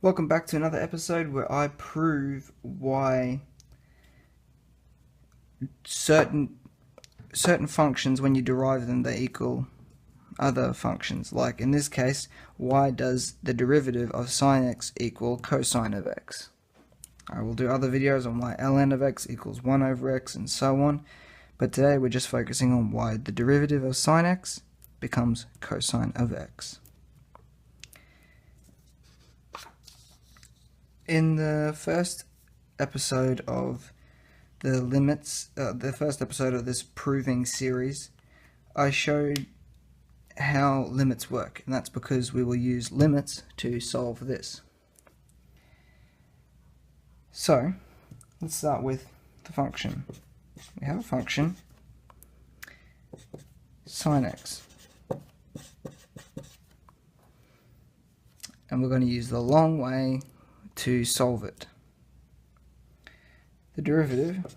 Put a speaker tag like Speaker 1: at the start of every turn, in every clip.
Speaker 1: Welcome back to another episode where I prove why certain functions, when you derive them, they equal other functions. Like in this case, why does the derivative of sine x equal cosine of x? I will do other videos on why ln of x equals 1 over x and so on, but today we're just focusing on why the derivative of sine x becomes cosine of x. In the first episode of the first episode of this proving series, I showed how limits work, and that's because we will use limits to solve this. So, let's start with the function. We have a function, sine x, and we're going to use the long way to solve it. The derivative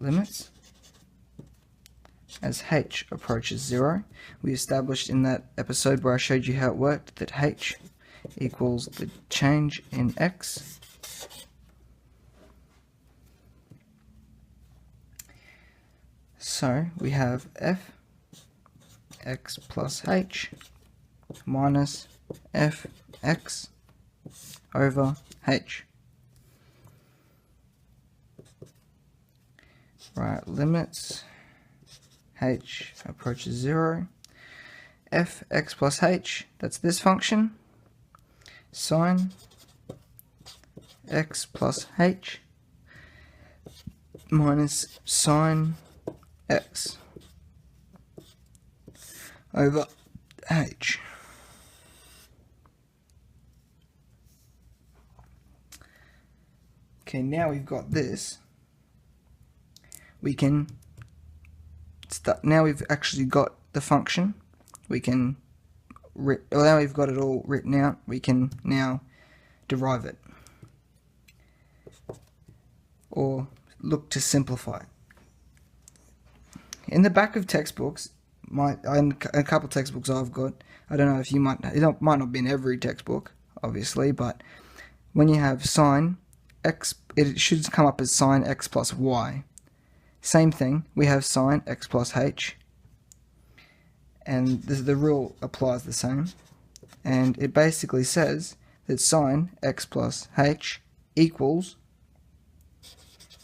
Speaker 1: limits as h approaches 0. We established in that episode where I showed you how it worked that h equals the change in x so we have f x plus h minus f x over h. Right, limits h approaches 0. F x plus h, that's this function, sine x plus h minus sine x over h. Okay, now we've got this, we can start. Now we've actually got the function, we can, now we've got it all written out, we can now derive it, or look to simplify it. In the back of textbooks, in a couple of textbooks I've got, I don't know if you might not be in every textbook, obviously, but when you have sine x, it should come up as sine x plus y. Same thing, we have sine x plus h, and the rule applies the same, and it basically says that sine x plus h equals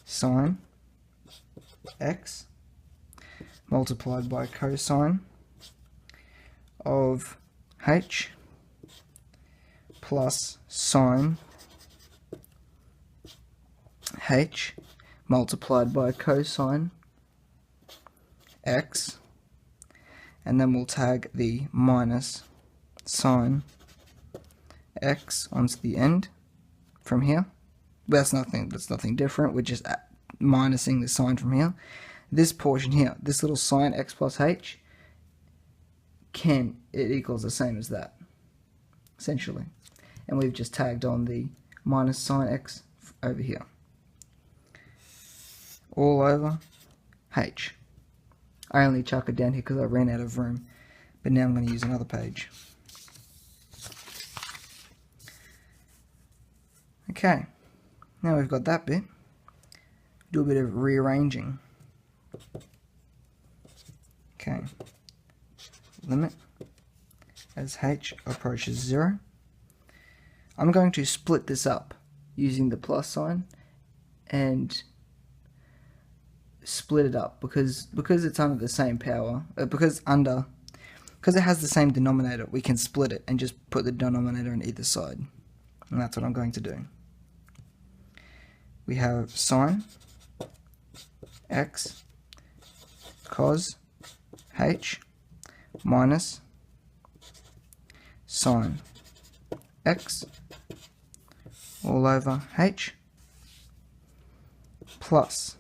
Speaker 1: sine x multiplied by cosine of h plus sine h multiplied by cosine x, and then we'll tag the minus sine x onto the end from here. That's nothing different, we're just minusing the sign from here. This portion here, this little sine x plus h, it equals the same as that, essentially. And we've just tagged on the minus sine x over here. All over h. I only chuck it down here because I ran out of room, but now I'm going to use another page. Okay, now we've got that bit. Do a bit of rearranging. Okay, limit as h approaches 0. I'm going to split this up using the plus sign and split it up because it's under the same power, because it has the same denominator, we can split it and just put the denominator on either side, and that's what I'm going to do. We have sine x cos h minus sine x all over h plus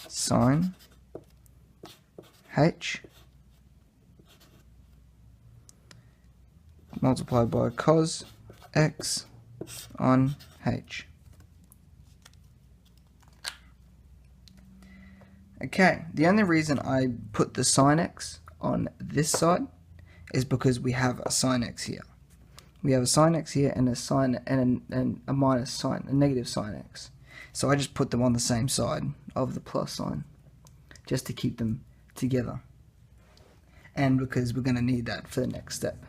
Speaker 1: sine h multiplied by cos x on h. Okay, the only reason I put the sine x on this side is because we have a sine x here. we have a sine x here and a sine and a minus sine, a negative sine x. So I just put them on the same side of the plus sign, just to keep them together. And because we're going to need that for the next step.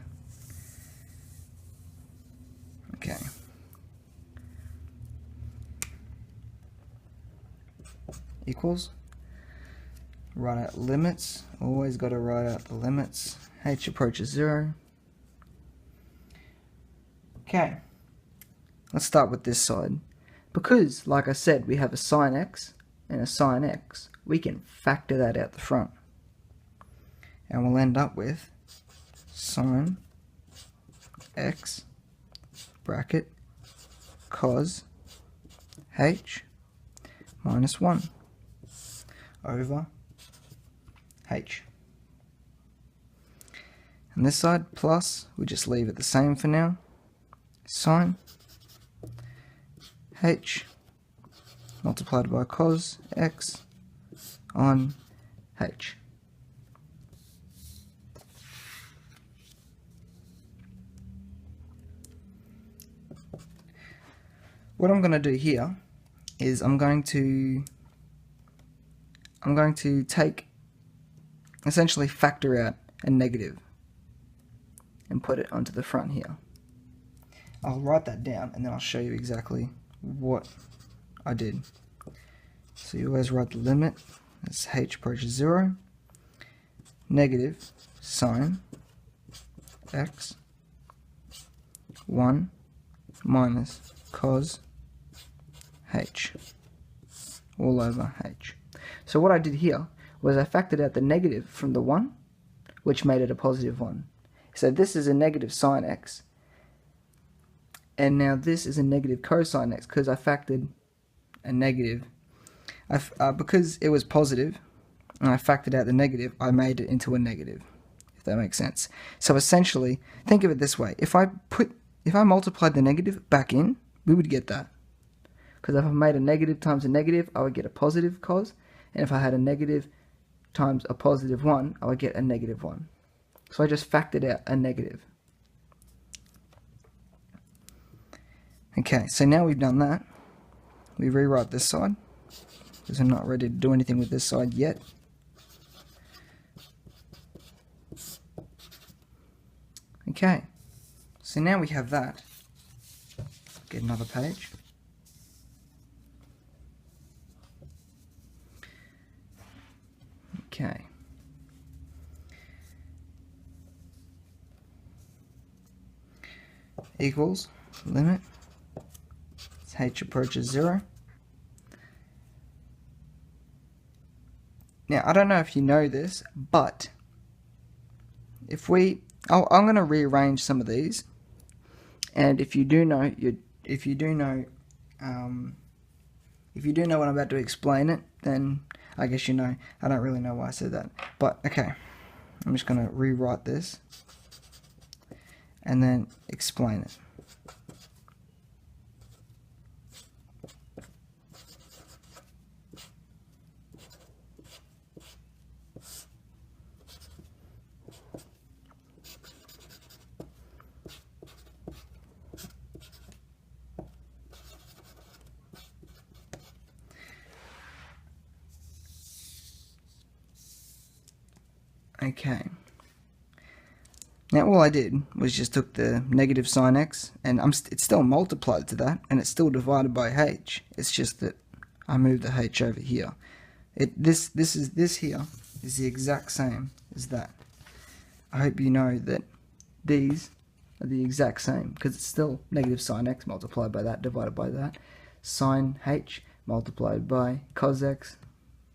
Speaker 1: Okay. Equals. Write out limits. Always got to write out the limits. H approaches 0. Okay. Let's start with this side. Because, like I said, we have a sine x and a sine x, we can factor that out the front. And we'll end up with sine x bracket cos h minus 1 over h. And this side, plus, we just leave it the same for now. Sine h multiplied by cos x on h. What I'm going to do here is I'm going to take, essentially factor out a negative and put it onto the front here. I'll write that down and then I'll show you exactly what I did. So you always write the limit as h approaches 0, negative sine x 1 minus cos h all over h. So what I did here was I factored out the negative from the 1, which made it a positive 1. So this is a negative sine x, and now this is a negative cosine x because I factored a negative. Because it was positive and I factored out the negative, I made it into a negative, if that makes sense. So essentially, think of it this way: if I multiplied the negative back in, we would get that. Because if I made a negative times a negative, I would get a positive cos, and if I had a negative times a positive 1, I would get a negative 1. So I just factored out a negative. Okay, so now we've done that, we rewrite this side, because I'm not ready to do anything with this side yet. Okay, so now we have that. Get another page. Okay. Equals limit h approaches 0. Now I don't know if you know this, but if I'm going to rearrange some of these, and if you do know what I'm about to explain it, then I guess you know. I don't really know why I said that, but okay. I'm just going to rewrite this and then explain it. Okay. Now all I did was just took the negative sine x, and it's still multiplied to that, and it's still divided by h. It's just that I moved the h over here. This here is the exact same as that. I hope you know that these are the exact same, because it's still negative sine x multiplied by that divided by that, sine h multiplied by cos x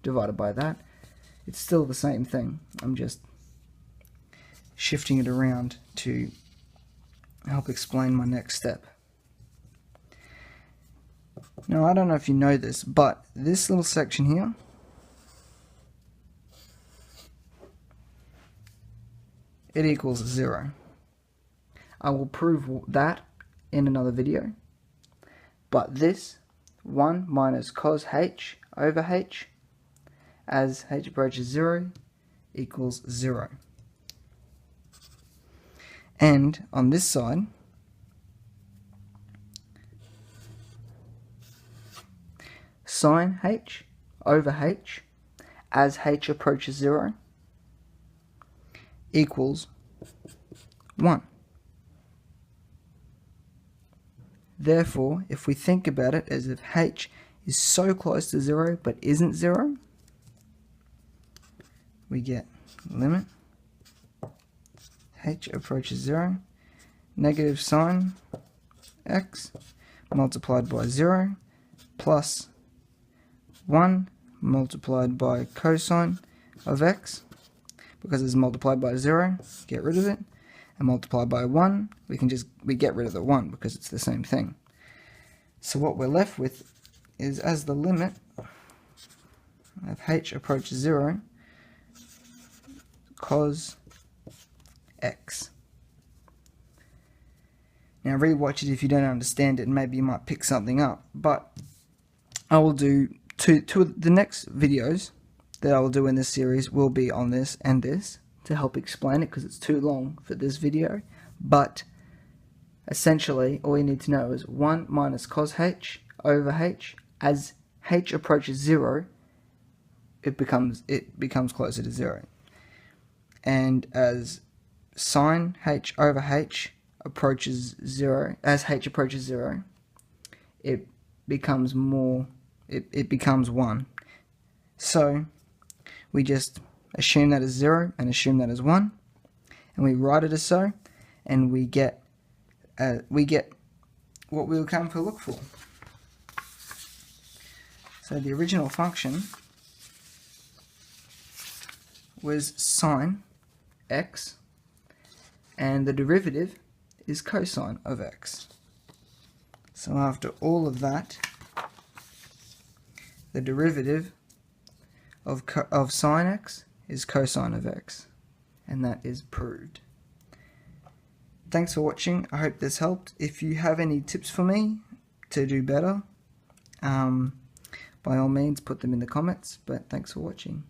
Speaker 1: divided by that. It's still the same thing. I'm just shifting it around to help explain my next step. Now, I don't know if you know this, but this little section here, it equals 0. I will prove that in another video, but this 1 minus cos h over h as h approaches 0 equals 0. And on this side, sine h over h as h approaches 0 equals 1. Therefore, if we think about it as if h is so close to 0 but isn't 0, we get limit h approaches 0, negative sine x multiplied by 0 plus 1 multiplied by cosine of x, because it's multiplied by 0, get rid of it, and multiplied by 1, we get rid of the 1 because it's the same thing. So what we're left with is, as the limit of h approaches 0, cos x. Now rewatch it if you don't understand it, and maybe you might pick something up, but I will do two of the next videos that I will do in this series will be on this and this to help explain it, because it's too long for this video. But essentially all you need to know is 1 minus cos h over h. As h approaches 0, it becomes closer to 0, and as sine h over h approaches 0, as h approaches 0, it becomes 1. So we just assume that as 0 and assume that as 1, and we write it as so, and we get what we'll come to look for. So the original function was sine x, and the derivative is cosine of x. So after all of that, the derivative of sine x is cosine of x, and that is proved. Thanks for watching. I hope this helped. If you have any tips for me to do better, by all means put them in the comments, but thanks for watching.